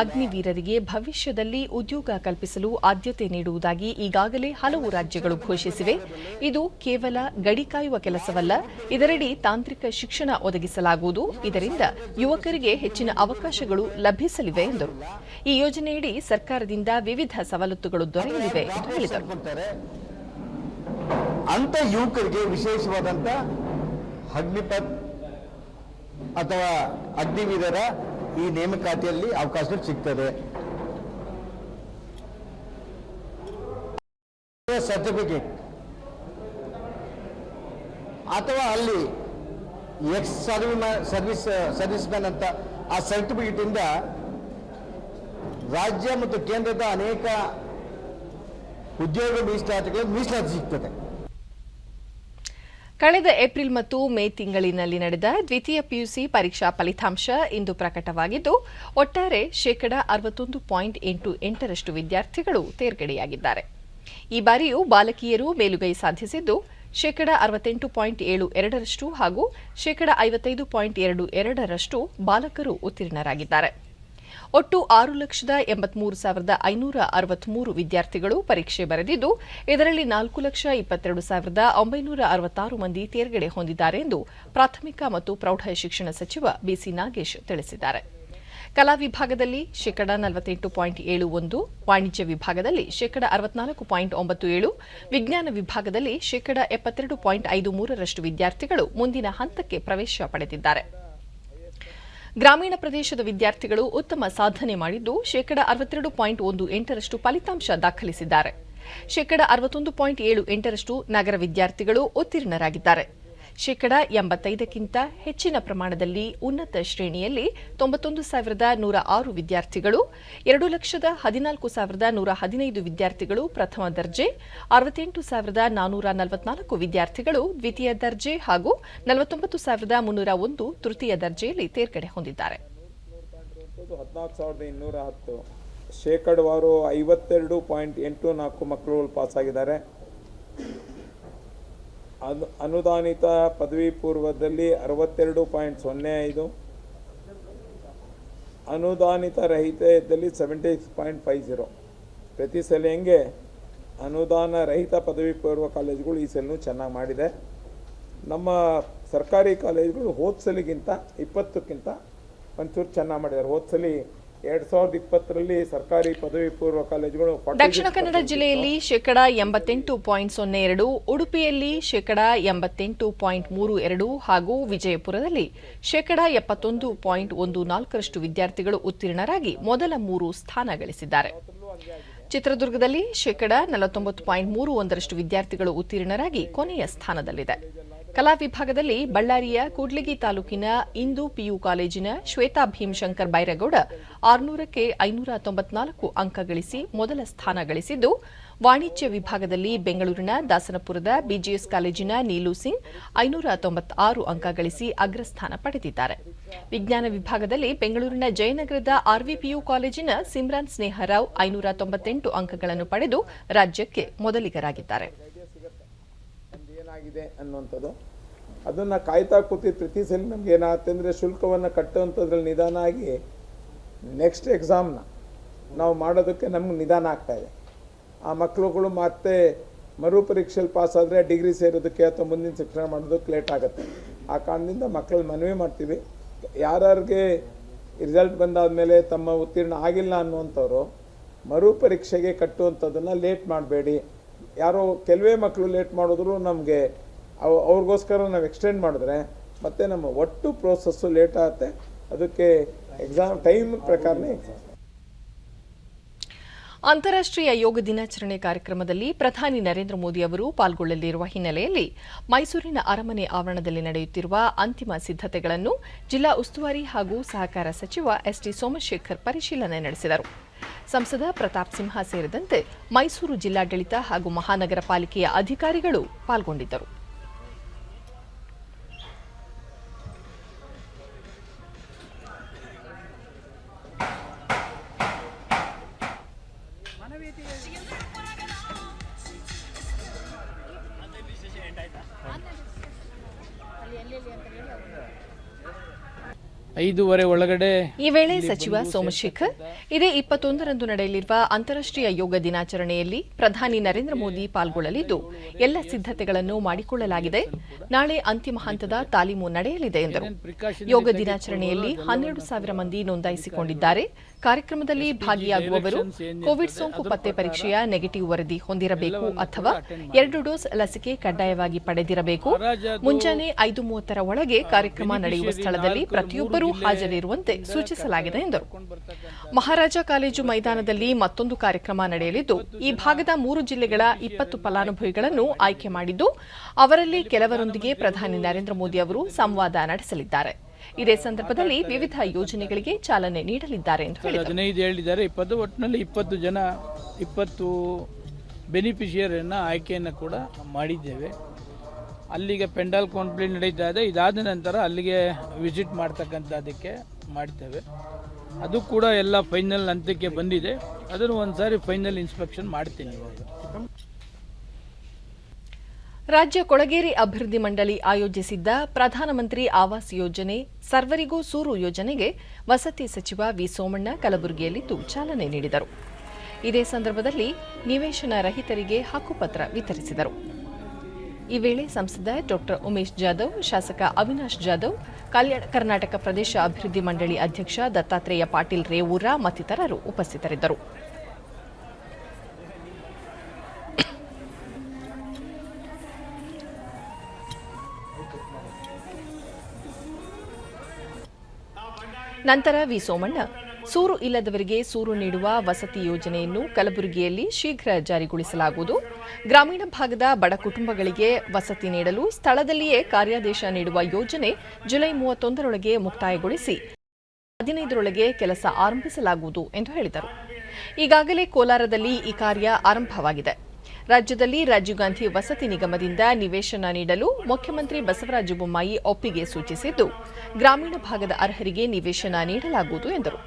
ಅಗ್ನಿವೀರರಿಗೆ ಭವಿಷ್ಯದಲ್ಲಿ ಉದ್ಯೋಗ ಕಲ್ಪಿಸಲು ಆದ್ಯತೆ ನೀಡುವುದಾಗಿ ಈಗಾಗಲೇ ಹಲವು ರಾಜ್ಯಗಳು ಘೋಷಿಸಿವೆ. ಇದು ಕೇವಲ ಗಡಿ ಕಾಯುವ ಕೆಲಸವಲ್ಲ, ಇದರಡಿ ತಾಂತ್ರಿಕ ಶಿಕ್ಷಣ ಒದಗಿಸಲಾಗುವುದು. ಇದರಿಂದ ಯುವಕರಿಗೆ ಹೆಚ್ಚಿನ ಅವಕಾಶಗಳು ಲಭಿಸಲಿವೆ ಎಂದರು. ಈ ಯೋಜನೆಯಡಿ ಸರ್ಕಾರದಿಂದ ವಿವಿಧ ಸವಲತ್ತುಗಳು ದೊರೆಯಲಿವೆ ಎಂದು ಹೇಳಿದರು. ಅಂತ ಯುವಕರಿಗೆ ವಿಶೇಷವಾದಂತ ಅಗ್ನಿಪಥ್ ಅಥವಾ ಅಗ್ನಿವೀರರ ಈ ನೇಮಕಾತಿಯಲ್ಲಿ ಅವಕಾಶ ಸಿಗ್ತದೆ. ಸರ್ಟಿಫಿಕೇಟ್ ಅಥವಾ ಅಲ್ಲಿ ಎಕ್ಸ್ ಸರ್ವಿಸ್ ಮ್ಯಾನ್ ಅಂತ ಆ ಸರ್ಟಿಫಿಕೇಟ್ ಇಂದ ರಾಜ್ಯ ಮತ್ತು ಕೇಂದ್ರದ ಅನೇಕ ಉದ್ಯೋಗ ಮೀಸಲಾತಿ ಸಿಗ್ತದೆ. ಕಳೆದ ಏಪ್ರಿಲ್ ಮತ್ತು ಮೇ ತಿಂಗಳಿನಲ್ಲಿ ನಡೆದ ದ್ವಿತೀಯ ಪಿಯುಸಿ ಪರೀಕ್ಷಾ ಫಲಿತಾಂಶ ಇಂದು ಪ್ರಕಟವಾಗಿದ್ದು, ಒಟ್ಟಾರೆ ಶೇಕಡಾ 61.88% ವಿದ್ಯಾರ್ಥಿಗಳು ತೇರ್ಗಡೆಯಾಗಿದ್ದಾರೆ. ಈ ಬಾರಿಯೂ ಬಾಲಕಿಯರು ಮೇಲುಗೈ ಸಾಧಿಸಿದ್ದು, ಶೇಕಡಾ 68.72% ಹಾಗೂ ಶೇಕಡಾ 55.22% ಬಾಲಕರು ಉತ್ತೀರ್ಣರಾಗಿದ್ದಾರೆ. ಒಟ್ಟು 6,83,563 ವಿದ್ಯಾರ್ಥಿಗಳು ಪರೀಕ್ಷೆ ಬರೆದಿದ್ದು, ಇದರಲ್ಲಿ 4,22,966 ಮಂದಿ ತೇರ್ಗಡೆ ಹೊಂದಿದ್ದಾರೆ ಎಂದು ಪ್ರಾಥಮಿಕ ಮತ್ತು ಪ್ರೌಢ ಶಿಕ್ಷಣ ಸಚಿವ ಬಿಸಿ ನಾಗೇಶ್ ತಿಳಿಸಿದ್ದಾರೆ. ಕಲಾ ವಿಭಾಗದಲ್ಲಿ ಶೇಕಡಾ 48.71, ವಾಣಿಜ್ಯ ವಿಭಾಗದಲ್ಲಿ ಶೇಕಡಾ 64.97, ವಿಜ್ಞಾನ ವಿಭಾಗದಲ್ಲಿ ಶೇಕಡಾ 72.53ರಷ್ಟು ವಿದ್ಯಾರ್ಥಿಗಳು ಮುಂದಿನ ಹಂತಕ್ಕೆ ಪ್ರವೇಶ ಪಡೆದಿದ್ದಾರೆ. ಗ್ರಾಮೀಣ ಪ್ರದೇಶದ ವಿದ್ಯಾರ್ಥಿಗಳು ಉತ್ತಮ ಸಾಧನೆ ಮಾಡಿದ್ದು, ಶೇಕಡಾ 62.18ರಷ್ಟು ಫಲಿತಾಂಶ ದಾಖಲಿಸಿದ್ದಾರೆ. ಶೇಕಡಾ 61.78ರಷ್ಟು ನಗರ ವಿದ್ಯಾರ್ಥಿಗಳು ಉತ್ತೀರ್ಣರಾಗಿದ್ದಾರೆ. ಶೇಕಡಾ 85ಕ್ಕಿಂತ ಹೆಚ್ಚಿನ ಪ್ರಮಾಣದಲ್ಲಿ ಉನ್ನತ ಶ್ರೇಣಿಯಲ್ಲಿ 91,106 ವಿದ್ಯಾರ್ಥಿಗಳು, 2,14,115 ವಿದ್ಯಾರ್ಥಿಗಳು ಪ್ರಥಮ ದರ್ಜೆ, 68,444 ವಿದ್ಯಾರ್ಥಿಗಳು ದ್ವಿತೀಯ ದರ್ಜೆ ಹಾಗೂ 49,301 ತೃತೀಯ ದರ್ಜೆಯಲ್ಲಿ ತೇರ್ಗಡೆ ಹೊಂದಿದ್ದಾರೆ. 14,210 ಶೇಕಡವಾರು 52.84 ಮಕ್ಕಳು ಪಾಸ್ ಆಗಿದ್ದಾರೆ. ಅನುದಾನಿತ ಪದವಿ ಪೂರ್ವದಲ್ಲಿ 62.05, ಅನುದಾನಿತ ರಹಿತದಲ್ಲಿ 76.50. ಪ್ರತಿ ಸಲ ಹೆಂಗೆ ಅನುದಾನ ರಹಿತ ಪದವಿ ಪೂರ್ವ ಕಾಲೇಜುಗಳು ಈ ಸಲನೂ ಚೆನ್ನಾಗಿ ಮಾಡಿದೆ. ನಮ್ಮ ಸರ್ಕಾರಿ ಕಾಲೇಜುಗಳು ಹೋದ ಸಲಿಗಿಂತ 20ಕ್ಕಿಂತ ಒಂಚೂರು ಚೆನ್ನಾಗಿ ಮಾಡಿದ್ದಾರೆ. ಹೋದ ಸಲ 2020ರಲ್ಲಿ ಸರ್ಕಾರಿ ಪದವಿ ಪೂರ್ವ ಕಾಲೇಜುಗಳು ದಕ್ಷಿಣ ಕನ್ನಡ ಜಿಲ್ಲೆಯಲ್ಲಿ ಶೇಕಡಾ 88.02, ಉಡುಪಿಯಲ್ಲಿ ಶೇಕಡಾ 88.32 ಹಾಗೂ ವಿಜಯಪುರದಲ್ಲಿ ಶೇಕಡಾ 71.14ರಷ್ಟು ವಿದ್ಯಾರ್ಥಿಗಳು ಉತ್ತೀರ್ಣರಾಗಿ ಮೊದಲ 3 ಸ್ಥಾನ ಗಳಿಸಿದ್ದಾರೆ. ಚಿತ್ರದುರ್ಗದಲ್ಲಿ ಶೇಕಡಾ 49.31ರಷ್ಟು ವಿದ್ಯಾರ್ಥಿಗಳು ಉತ್ತೀರ್ಣರಾಗಿ ಕೊನೆಯ ಸ್ಥಾನದಲ್ಲಿದೆ. ಕಲಾ ವಿಭಾಗದಲ್ಲಿ ಬಳ್ಳಾರಿಯ ಕೂಡ್ಲಿಗಿ ತಾಲೂಕಿನ ಇಂದು ಪಿಯು ಕಾಲೇಜಿನ ಶ್ವೇತಾ ಭೀಮಶಂಕರ್ ಬೈರೇಗೌಡ 600ಕ್ಕೆ 594 ಅಂಕ ಗಳಿಸಿ ಮೊದಲ ಸ್ಥಾನ ಗಳಿಸಿದ್ದು, ವಾಣಿಜ್ಯ ವಿಭಾಗದಲ್ಲಿ ಬೆಂಗಳೂರಿನ ದಾಸನಪುರದ ಬಿಜಿಎಸ್ ಕಾಲೇಜಿನ ನೀಲು ಸಿಂಗ್ 596 ಅಂಕ ಗಳಿಸಿ ಅಗ್ರಸ್ಥಾನ ಪಡೆದಿದ್ದಾರೆ. ವಿಜ್ಞಾನ ವಿಭಾಗದಲ್ಲಿ ಬೆಂಗಳೂರಿನ ಜಯನಗರದ ಆರ್ವಿಪಿಯು ಕಾಲೇಜಿನ ಸಿಮ್ರಾನ್ ಸ್ನೇಹರಾವ್ 598 ಅಂಕಗಳನ್ನು ಪಡೆದು ರಾಜ್ಯಕ್ಕೆ ಮೊದಲಿಗರಾಗಿದ್ದಾರೆ. ಏನಾಗಿದೆ ಅನ್ನುವಂಥದ್ದು ಅದನ್ನು ಕಾಯ್ತಾ ಕೂತಿದ್ದು ಪ್ರತಿ ಸಲ ನಮ್ಗೆ ಏನಾಗುತ್ತೆ ಅಂದರೆ ಶುಲ್ಕವನ್ನು ಕಟ್ಟುವಂಥದ್ರಲ್ಲಿ ನಿಧಾನ ಆಗಿ ನೆಕ್ಸ್ಟ್ ಎಕ್ಸಾಮ್ನ ನಾವು ಮಾಡೋದಕ್ಕೆ ನಮ್ಗೆ ನಿಧಾನ ಆಗ್ತಾಯಿದೆ. ಆ ಮಕ್ಕಳುಗಳು ಮತ್ತೆ ಮರುಪರೀಕ್ಷೆಯಲ್ಲಿ ಪಾಸ್ ಆದರೆ ಡಿಗ್ರಿ ಸೇರೋದಕ್ಕೆ ಅಥವಾ ಮುಂದಿನ ಶಿಕ್ಷಣ ಮಾಡೋದಕ್ಕೆ ಲೇಟ್ ಆಗುತ್ತೆ. ಆ ಕಾರಣದಿಂದ ಮಕ್ಕಳಲ್ಲಿ ಮನವಿ ಮಾಡ್ತೀವಿ, ಯಾರ್ಯಾರಿಗೆ ರಿಸಲ್ಟ್ ಬಂದಾದಮೇಲೆ ತಮ್ಮ ಉತ್ತೀರ್ಣ ಆಗಿಲ್ಲ ಅನ್ನುವಂಥವ್ರು ಮರುಪರೀಕ್ಷೆಗೆ ಕಟ್ಟುವಂಥದ್ದನ್ನು ಲೇಟ್ ಮಾಡಬೇಡಿ. ಯಾರೋ ಕೆಲವೇ ಮಕ್ಕಳು ಲೇಟ್ ಮಾಡಿದ್ರು ನಮಗೆ ಅವ್ರಿಗೋಸ್ಕರ ನಾವು ಎಕ್ಸ್ಟೆಂಡ್ ಮಾಡಿದ್ರೆ ಮತ್ತೆ ನಮ್ಮ ಒಟ್ಟು ಪ್ರೋಸೆಸ್ಸು ಲೇಟ್ ಆಗುತ್ತೆ. ಅದಕ್ಕೆ ಎಕ್ಸಾಮ್ ಟೈಮ್ ಪ್ರಕಾರನೇ ಎಕ್ಸಾಮ್. ಅಂತಾರಾಷ್ಟ್ರೀಯ ಯೋಗ ದಿನಾಚರಣೆ ಕಾರ್ಯಕ್ರಮದಲ್ಲಿ ಪ್ರಧಾನಿ ನರೇಂದ್ರ ಮೋದಿ ಅವರು ಪಾಲ್ಗೊಳ್ಳಲಿರುವ ಹಿನ್ನೆಲೆಯಲ್ಲಿ ಮೈಸೂರಿನ ಅರಮನೆ ಆವರಣದಲ್ಲಿ ನಡೆಯುತ್ತಿರುವ ಅಂತಿಮ ಸಿದ್ಧತೆಗಳನ್ನು ಜಿಲ್ಲಾ ಉಸ್ತುವಾರಿ ಹಾಗೂ ಸಹಕಾರ ಸಚಿವ ಎಸ್ಟಿ ಸೋಮಶೇಖರ್ ಪರಿಶೀಲನೆ ನಡೆಸಿದರು. ಸಂಸದ ಪ್ರತಾಪ್ ಸಿಂಹ ಸೇರಿದಂತೆ ಮೈಸೂರು ಜಿಲ್ಲಾಡಳಿತ ಹಾಗೂ ಮಹಾನಗರ ಪಾಲಿಕೆಯ ಅಧಿಕಾರಿಗಳು ಪಾಲ್ಗೊಂಡಿದ್ದರು. ಈ ವೇಳೆ ಸಚಿವ ಸೋಮಶೇಖರ್ ಇದೇ 21ರಂದು ನಡೆಯಲಿರುವ ಅಂತಾರಾಷ್ಟ್ರೀಯ ಯೋಗ ದಿನಾಚರಣೆಯಲ್ಲಿ ಪ್ರಧಾನಿ ನರೇಂದ್ರ ಮೋದಿ ಪಾಲ್ಗೊಳ್ಳಲಿದ್ದು, ಎಲ್ಲ ಸಿದ್ಧತೆಗಳನ್ನು ಮಾಡಿಕೊಳ್ಳಲಾಗಿದೆ. ನಾಳೆ ಅಂತಿಮ ಹಂತದ ತಾಲೀಮು ನಡೆಯಲಿದೆ ಎಂದರು. ಯೋಗ ದಿನಾಚರಣೆಯಲ್ಲಿ 12,000 ಮಂದಿ ನೋಂದಾಯಿಸಿಕೊಂಡಿದ್ದಾರೆ. ಕಾರ್ಯಕ್ರಮದಲ್ಲಿ ಭಾಗಿಯಾಗುವವರು ಕೋವಿಡ್ ಸೋಂಕು ಪತ್ತೆ ಪರೀಕ್ಷೆಯ ನೆಗೆಟಿವ್ ವರದಿ ಹೊಂದಿರಬೇಕು ಅಥವಾ 2 ಡೋಸ್ ಲಸಿಕೆ ಕಡ್ಡಾಯವಾಗಿ ಪಡೆದಿರಬೇಕು. ಮುಂಜಾನೆ 5:30ರ ಒಳಗೆ ಕಾರ್ಯಕ್ರಮ ನಡೆಯುವ ಸ್ಥಳದಲ್ಲಿ ಪ್ರತಿಯೊಬ್ಬರೂ ಹಾಜರಿರುವಂತೆ ಸೂಚಿಸಲಾಗಿದೆ ಎಂದರು. ಮಹಾರಾಜ ಕಾಲೇಜು ಮೈದಾನದಲ್ಲಿ ಮತ್ತೊಂದು ಕಾರ್ಯಕ್ರಮ ನಡೆಯಲಿದ್ದು, ಈ ಭಾಗದ 3 ಜಿಲ್ಲೆಗಳ 20 ಫಲಾನುಭವಿಗಳನ್ನು ಆಯ್ಕೆ ಮಾಡಿದ್ದು, ಅವರಲ್ಲಿ ಕೆಲವರೊಂದಿಗೆ ಪ್ರಧಾನಿ ನರೇಂದ್ರ ಮೋದಿ ಅವರು ಸಂವಾದ ನಡೆಸಲಿದ್ದಾರೆ. ಇದೇ ಸಂದರ್ಭದಲ್ಲಿ ವಿವಿಧ ಯೋಜನೆಗಳಿಗೆ ಚಾಲನೆ ನೀಡಲಿದ್ದಾರೆ ಎಂದು ಹೇಳಿದರು. 15 ಹೇಳಿದ್ದಾರೆ, 20 ಒಟ್ಟಿನಲ್ಲಿ 20 ಜನ 20 ಬೆನಿಫಿಷಿಯರಿಯನ್ನು ಆಯ್ಕೆಯನ್ನು ಕೂಡ ಮಾಡಿದ್ದೇವೆ. ಅಲ್ಲಿಗೆ ಪೆಂಡಾಲ್ ಕಾಂಪ್ಲೇಂಟ್ ನಡೀತಾ ಇದೆ. ಇದಾದ ನಂತರ ಅಲ್ಲಿಗೆ ವಿಸಿಟ್ ಮಾಡ್ತಕ್ಕಂಥದ್ದಕ್ಕೆ ಮಾಡ್ತೇವೆ. ಅದು ಕೂಡ ಎಲ್ಲ ಫೈನಲ್ ಹಂತಕ್ಕೆ ಬಂದಿದೆ. ಅದನ್ನು ಒಂದ್ಸಾರಿ ಫೈನಲ್ ಇನ್ಸ್ಪೆಕ್ಷನ್ ಮಾಡ್ತೀನಿ. ಇವಾಗ ರಾಜ್ಯ ಕೊಳಗೇರಿ ಅಭಿವೃದ್ಧಿ ಮಂಡಳಿ ಆಯೋಜಿಸಿದ್ದ ಪ್ರಧಾನಮಂತ್ರಿ ಆವಾಸ್ ಯೋಜನೆ ಸರ್ವರಿಗೂ ಸೂರು ಯೋಜನೆಗೆ ವಸತಿ ಸಚಿವ ವಿ ಸೋಮಣ್ಣ ಕಲಬುರಗಿಯಲ್ಲಿಂದು ಚಾಲನೆ ನೀಡಿದರು. ಇದೇ ಸಂದರ್ಭದಲ್ಲಿ ನಿವೇಶನ ರಹಿತರಿಗೆ ಹಕ್ಕುಪತ್ರ ವಿತರಿಸಿದರು. ಈ ವೇಳೆ ಸಂಸದ ಡಾ ಉಮೇಶ್ ಜಾಧವ್, ಶಾಸಕ ಅವಿನಾಶ್ ಜಾಧವ್, ಕಲ್ಯಾಣ ಕರ್ನಾಟಕ ಪ್ರದೇಶ ಅಭಿವೃದ್ಧಿ ಮಂಡಳಿ ಅಧ್ಯಕ್ಷ ದತ್ತಾತ್ರೇಯ ಪಾಟೀಲ್ ರೇವೂರ ಮತ್ತಿತರರು ಉಪಸ್ಥಿತರಿದ್ದರು. ನಂತರ ವಿ ಸೋಮಣ್ಣ ಸೂರು ಇಲ್ಲದವರಿಗೆ ಸೂರು ನೀಡುವ ವಸತಿ ಯೋಜನೆಯನ್ನು ಕಲಬುರಗಿಯಲ್ಲಿ ಶೀಘ್ರ ಜಾರಿಗೊಳಿಸಲಾಗುವುದು. ಗ್ರಾಮೀಣ ಭಾಗದ ಬಡ ಕುಟುಂಬಗಳಿಗೆ ವಸತಿ ನೀಡಲು ಸ್ಥಳದಲ್ಲಿಯೇ ಕಾರ್ಯಾದೇಶ ನೀಡುವ ಯೋಜನೆ ಜುಲೈ 31ರೊಳಗೆ ಮುಕ್ತಾಯಗೊಳಿಸಿ 15ರೊಳಗೆ ಕೆಲಸ ಆರಂಭಿಸಲಾಗುವುದು ಎಂದು ಹೇಳಿದರು. ಈಗಾಗಲೇ ಕೋಲಾರದಲ್ಲಿ ಈ ಕಾರ್ಯ ಆರಂಭವಾಗಿದೆ. ರಾಜ್ಯದಲ್ಲಿ ರಾಜೀವ್ ಗಾಂಧಿ ವಸತಿ ನಿಗಮದಿಂದ ನಿವೇಶನ ನೀಡಲು ಮುಖ್ಯಮಂತ್ರಿ ಬಸವರಾಜ ಬೊಮ್ಮಾಯಿ ಒಪ್ಪಿಗೆ ಸೂಚಿಸಿದ್ದು, ಗ್ರಾಮೀಣ ಭಾಗದ ಅರ್ಹರಿಗೆ ನಿವೇಶನ ನೀಡಲಾಗುವುದು ಎಂದರು.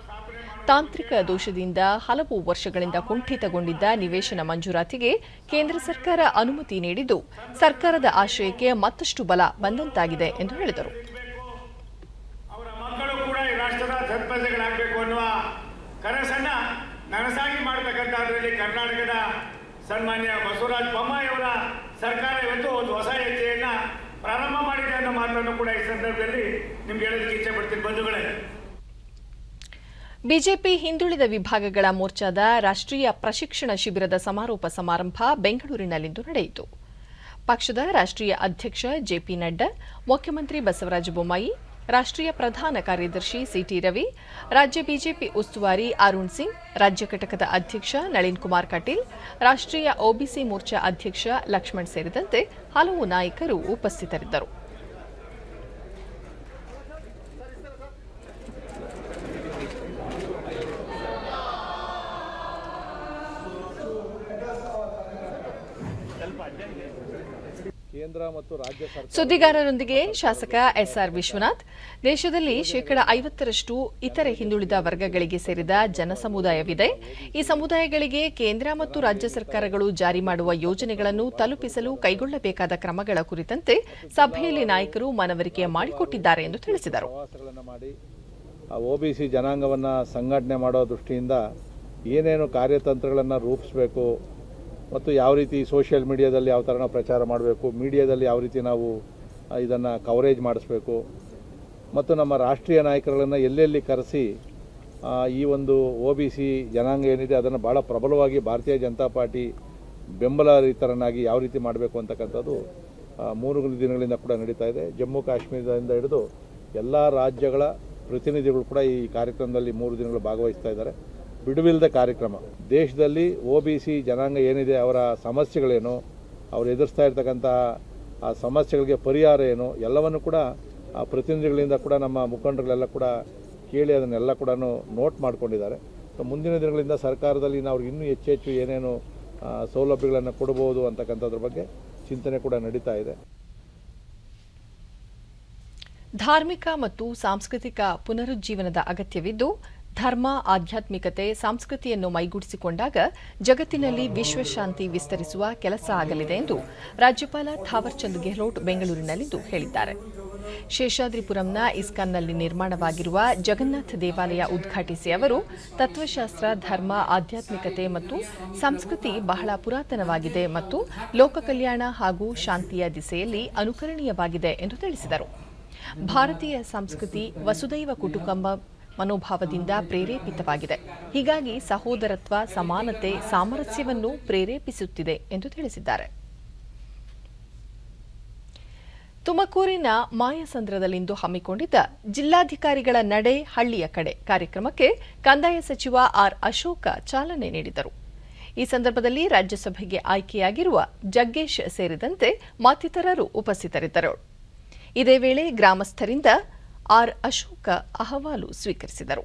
ತಾಂತ್ರಿಕ ದೋಷದಿಂದ ಹಲವು ವರ್ಷಗಳಿಂದ ಕುಂಠಿತಗೊಂಡಿದ್ದ ನಿವೇಶನ ಮಂಜೂರಾತಿಗೆ ಕೇಂದ್ರ ಸರ್ಕಾರ ಅನುಮತಿ ನೀಡಿದ್ದು, ಸರ್ಕಾರದ ಆಶಯಕ್ಕೆ ಮತ್ತಷ್ಟು ಬಲ ಬಂದಂತಾಗಿದೆ ಎಂದು ಹೇಳಿದರು. ಅವರ ಮಕ್ಕಳು ಕೂಡ ಈ ರಾಷ್ಟ್ರದ ಸತ್ಪ್ರಜೆಗಳಾಗಬೇಕು ಅನ್ನುವ ಕನಸನ್ನ ನನಸಾಗಿ ಮಾಡತಕ್ಕಂಥದ್ರಲ್ಲಿ ಕರ್ನಾಟಕದ ಸನ್ಮಾನ್ಯ ಬಸವರಾಜ ಬೊಮ್ಮಾಯಿ ಅವರ ಸರ್ಕಾರ ಇವತ್ತು ಒಂದು ಹೊಸ ಹೆಜ್ಜೆಯನ್ನ ಪ್ರಾರಂಭ ಮಾಡಿದೆ ಅನ್ನೋ ಮಾತನ್ನು ಕೂಡ ಈ ಸಂದರ್ಭದಲ್ಲಿ ನಿಮ್ಗೆ ಹೇಳೋದಕ್ಕೆ ಇಚ್ಛೆ ಪಡ್ತೀನಿ ಬಂಧುಗಳೇ. ಬಿಜೆಪಿ ಹಿಂದುಳಿದ ವಿಭಾಗಗಳ ಮೋರ್ಚಾದ ರಾಷ್ಟ್ರೀಯ ಪ್ರಶಿಕ್ಷಣ ಶಿಬಿರದ ಸಮಾರೋಪ ಸಮಾರಂಭ ಬೆಂಗಳೂರಿನಲ್ಲಿಂದು ನಡೆಯಿತು. ಪಕ್ಷದ ರಾಷ್ಟ್ರೀಯ ಅಧ್ಯಕ್ಷ ಜೆಪಿ ನಡ್ಡಾ, ಮುಖ್ಯಮಂತ್ರಿ ಬಸವರಾಜ ಬೊಮ್ಮಾಯಿ, ರಾಷ್ಟ್ರೀಯ ಪ್ರಧಾನ ಕಾರ್ಯದರ್ಶಿ ಸಿಟಿ ರವಿ, ರಾಜ್ಯ ಬಿಜೆಪಿ ಉಸ್ತುವಾರಿ ಅರುಣ್ ಸಿಂಗ್, ರಾಜ್ಯ ಘಟಕದ ಅಧ್ಯಕ್ಷ ನಳಿನ್ ಕುಮಾರ್ ಕಟೀಲ್, ರಾಷ್ಟ್ರೀಯ ಒಬಿಸಿ ಮೋರ್ಚಾ ಅಧ್ಯಕ್ಷ ಲಕ್ಷ್ಮಣ್ ಸೇರಿದಂತೆ ಹಲವು ನಾಯಕರು ಉಪಸ್ಥಿತರಿದ್ದರು. ಕೇಂದ್ರ ಮತ್ತು ರಾಜ್ಯ ಸುದ್ದಿಗಾರರೊಂದಿಗೆ ಶಾಸಕ ಎಸ್ಆರ್ ವಿಶ್ವನಾಥ್, ದೇಶದಲ್ಲಿ 50% ಇತರೆ ಹಿಂದುಳಿದ ವರ್ಗಗಳಿಗೆ ಸೇರಿದ ಜನಸಮುದಾಯವಿದೆ. ಈ ಸಮುದಾಯಗಳಿಗೆ ಕೇಂದ್ರ ಮತ್ತು ರಾಜ್ಯ ಸರ್ಕಾರಗಳು ಜಾರಿ ಮಾಡುವ ಯೋಜನೆಗಳನ್ನು ತಲುಪಿಸಲು ಕೈಗೊಳ್ಳಬೇಕಾದ ಕ್ರಮಗಳ ಕುರಿತಂತೆ ಸಭೆಯಲ್ಲಿ ನಾಯಕರು ಮನವರಿಕೆ ಮಾಡಿಕೊಟ್ಟಿದ್ದಾರೆ ಎಂದು ತಿಳಿಸಿದರು. ಒಬಿಸಿ ಜನಾಂಗವನ್ನು ಸಂಘಟನೆ ಮಾಡೋ ದೃಷ್ಟಿಯಿಂದ ಏನೇನು ಕಾರ್ಯತಂತ್ರಗಳನ್ನು ರೂಪಿಸಬೇಕು ಮತ್ತು ಯಾವ ರೀತಿ ಸೋಷಿಯಲ್ ಮೀಡಿಯಾದಲ್ಲಿ ಯಾವ ಥರ ನಾವು ಪ್ರಚಾರ ಮಾಡಬೇಕು, ಮೀಡಿಯಾದಲ್ಲಿ ಯಾವ ರೀತಿ ನಾವು ಇದನ್ನು ಕವರೇಜ್ ಮಾಡಿಸ್ಬೇಕು ಮತ್ತು ನಮ್ಮ ರಾಷ್ಟ್ರೀಯ ನಾಯಕರುಗಳನ್ನು ಎಲ್ಲೆಲ್ಲಿ ಕರೆಸಿ ಈ ಒಂದು ಒಬಿಸಿ ಜನಾಂಗ ಏನಿದೆ ಅದನ್ನು ಭಾಳ ಪ್ರಬಲವಾಗಿ ಭಾರತೀಯ ಜನತಾ ಪಾರ್ಟಿ ಬೆಂಬಲಿತರನ್ನಾಗಿ ಯಾವ ರೀತಿ ಮಾಡಬೇಕು ಅಂತಕ್ಕಂಥದ್ದು 3 ದಿನಗಳಿಂದ ಕೂಡ ನಡೀತಾ ಇದೆ. ಜಮ್ಮು ಕಾಶ್ಮೀರದಿಂದ ಹಿಡಿದು ಎಲ್ಲ ರಾಜ್ಯಗಳ ಪ್ರತಿನಿಧಿಗಳು ಕೂಡ ಈ ಕಾರ್ಯಕ್ರಮದಲ್ಲಿ 3 ದಿನಗಳು ಭಾಗವಹಿಸ್ತಾ ಇದ್ದಾರೆ. ಬಿಡುವಿಲ್ಲದ ಕಾರ್ಯಕ್ರಮ. ದೇಶದಲ್ಲಿ ಒಬಿಸಿ ಜನಾಂಗ ಏನಿದೆ ಅವರ ಸಮಸ್ಯೆಗಳೇನು, ಅವರು ಎದುರಿಸ್ತಾ ಇರ್ತಕ್ಕಂಥ ಆ ಸಮಸ್ಯೆಗಳಿಗೆ ಪರಿಹಾರ ಏನು ಎಲ್ಲವನ್ನು ಕೂಡ ಆ ಪ್ರತಿನಿಧಿಗಳಿಂದ ಕೂಡ ನಮ್ಮ ಮುಖಂಡರುಗಳೆಲ್ಲ ಕೂಡ ಕೇಳಿ ಅದನ್ನೆಲ್ಲ ಕೂಡ ನೋಟ್ ಮಾಡ್ಕೊಂಡಿದ್ದಾರೆ. ಮುಂದಿನ ದಿನಗಳಿಂದ ಸರ್ಕಾರದಲ್ಲಿ ನಾವು ಇನ್ನೂ ಹೆಚ್ಚು ಏನೇನು ಸೌಲಭ್ಯಗಳನ್ನು ಕೊಡಬಹುದು ಅಂತಕ್ಕಂಥದ್ರ ಬಗ್ಗೆ ಚಿಂತನೆ ಕೂಡ ನಡೀತಾ ಇದೆ. ಧಾರ್ಮಿಕ ಮತ್ತು ಸಾಂಸ್ಕೃತಿಕ ಪುನರುಜ್ಜೀವನದ ಅಗತ್ಯವಿದ್ದು, ಧರ್ಮ, ಆಧ್ಯಾತ್ಮಿಕತೆ, ಸಂಸ್ಕೃತಿಯನ್ನು ಮೈಗೂಡಿಸಿಕೊಂಡಾಗ ಜಗತ್ತಿನಲ್ಲಿ ವಿಶ್ವಶಾಂತಿ ವಿಸ್ತರಿಸುವ ಕೆಲಸ ಆಗಲಿದೆ ಎಂದು ರಾಜ್ಯಪಾಲ ಥಾವರ್ಚಂದ್ ಗೆಹ್ಲೋಟ್ ಬೆಂಗಳೂರಿನಲ್ಲಿಂದು ಹೇಳಿದ್ದಾರೆ. ಶೇಷಾದ್ರಿಪುರಂನ ಇಸ್ಕಾನ್ನಲ್ಲಿ ನಿರ್ಮಾಣವಾಗಿರುವ ಜಗನ್ನಾಥ ದೇವಾಲಯ ಉದ್ಘಾಟಿಸಿ ಅವರು, ತತ್ವಶಾಸ್ತ್ರ, ಧರ್ಮ, ಆಧ್ಯಾತ್ಮಿಕತೆ ಮತ್ತು ಸಂಸ್ಕೃತಿ ಬಹಳ ಪುರಾತನವಾಗಿದೆ ಮತ್ತು ಲೋಕ ಕಲ್ಯಾಣ ಹಾಗೂ ಶಾಂತಿಯ ದಿಸೆಯಲ್ಲಿ ಅನುಕರಣೀಯವಾಗಿದೆ ಎಂದು ತಿಳಿಸಿದರು. ಭಾರತೀಯ ಸಂಸ್ಕೃತಿ ವಸುದೈವ ಕುಟುಂಬ ಮನೋಭಾವದಿಂದ ಪ್ರೇರೇಪಿತವಾಗಿದೆ. ಹೀಗಾಗಿ ಸಹೋದರತ್ವ, ಸಮಾನತೆ, ಸಾಮರಸ್ಯವನ್ನು ಪ್ರೇರೇಪಿಸುತ್ತಿದೆ ಎಂದು ತಿಳಿಸಿದ್ದಾರೆ. ತುಮಕೂರಿನ ಮಾಯಸಂದ್ರದಲ್ಲಿಂದು ಹಮ್ಮಿಕೊಂಡಿದ್ದ ಜಿಲ್ಲಾಧಿಕಾರಿಗಳ ನಡೆ ಹಳ್ಳಿಯ ಕಡೆ ಕಾರ್ಯಕ್ರಮಕ್ಕೆ ಕಂದಾಯ ಸಚಿವ ಆರ್ ಅಶೋಕ ಚಾಲನೆ ನೀಡಿದರು. ಈ ಸಂದರ್ಭದಲ್ಲಿ ರಾಜ್ಯಸಭೆಗೆ ಆಯ್ಕೆಯಾಗಿರುವ ಜಗ್ಗೇಶ್ ಸೇರಿದಂತೆ ಮತ್ತಿತರರು ಉಪಸ್ಥಿತರಿದ್ದರು. ಇದೇ ವೇಳೆ ಗ್ರಾಮಸ್ಥರಿಂದ ಆರ್ ಅಶೋಕ ಅಹವಾಲು ಸ್ವೀಕರಿಸಿದರು.